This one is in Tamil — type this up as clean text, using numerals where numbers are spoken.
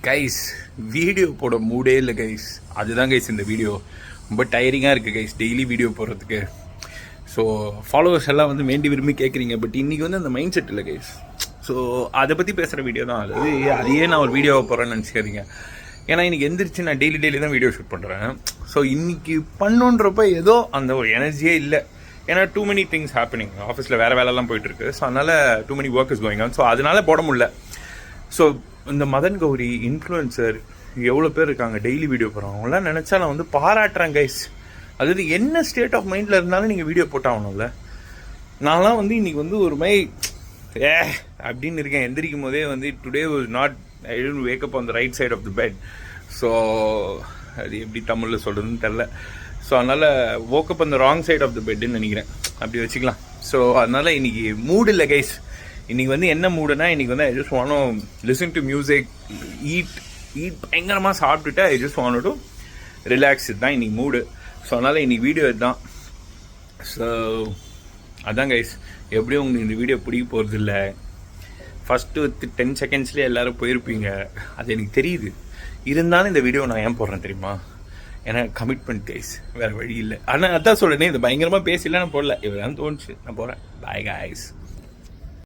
கைஸ் வீடியோ போட மூடே இல்லை கைஸ். அதுதான் கைஸ் இந்த வீடியோ ரொம்ப டயரிங்காக இருக்குது கைஸ் டெய்லி வீடியோ போடுறதுக்கு. ஸோ ஃபாலோவர்ஸ் எல்லாம் வந்து வேண்டி விரும்பி கேட்குறீங்க. பட் இன்றைக்கி வந்து அந்த மைண்ட் செட் இல்லை கைஸ். ஸோ அதை பற்றி பேசுகிற வீடியோ தான். அதையே நான் ஒரு வீடியோவை போடுறேன்னு நினச்சிக்காதீங்க. ஏன்னா இன்றைக்கி எந்திரிச்சு நான் டெய்லி தான் வீடியோ ஷூட் பண்ணுறேன். ஸோ இன்றைக்கி பண்ணுன்றப்ப ஏதோ அந்த ஒரு எனர்ஜியே இல்லை. ஏன்னா டூ மெனி திங்ஸ் ஹேப்பனிங். ஆஃபீஸில் வேறு வேலைலாம் போயிட்டுருக்கு. ஸோ அதனால் too many work is going on. So அதனால் போட முடியல. ஸோ இந்த மதன் கௌரி இன்ஃப்ளூயன்சர் எவ்வளோ பேர் இருக்காங்க டெய்லி வீடியோ போடுறாங்க. அவங்களாம் நினச்சா நான் வந்து பாராட்டுறேன் கைஸ். அதாவது என்ன ஸ்டேட் ஆஃப் மைண்டில் இருந்தாலும் நீங்கள் வீடியோ போட்டாகணும்ல. நான்லாம் வந்து இன்றைக்கி வந்து ஒரு மாதிரி அப்படின்னு இருக்கேன். எந்திரிக்கும் போதே வந்து today was not I don't wake up on the right side of the bed. So அது எப்படி தமிழில் சொல்கிறதுன்னு தெரில. ஸோ அதனால் woke அந்த ராங் சைட் ஆஃப் த பெட்டுன்னு நினைக்கிறேன். அப்படி வச்சுக்கலாம். ஸோ அதனால் இன்றைக்கி மூடு இல்லை கைஸ். இன்றைக்கி வந்து என்ன மூடுனா, இன்றைக்கி வந்து I just want to listen to music, eat பயங்கரமாக சாப்பிட்டுட்டு I just want to relax. இதுதான் இன்றைக்கி மூடு. ஸோ அதனால் இன்றைக்கி வீடியோ இதுதான். ஸோ அதான் கைஸ். எப்படியும் உங்களுக்கு இந்த வீடியோ பிடிக்க போகிறது இல்லை. ஃபஸ்ட்டு 10 செகண்ட்ஸ்லேயே எல்லோரும் போயிருப்பீங்க. அது எனக்கு தெரியுது. இருந்தாலும் இந்த வீடியோ நான் ஏன் போடுறேன் தெரியுமா? ஏன்னா கமிட்மெண்ட் கைஸ், வேறு வழி இல்லை. ஆனால் அதான் சொல்கிறேனே, இது பயங்கரமாக பேசல நான் போடல. இவ்வளோ தோணுச்சு நான் போகிறேன். Bye guys.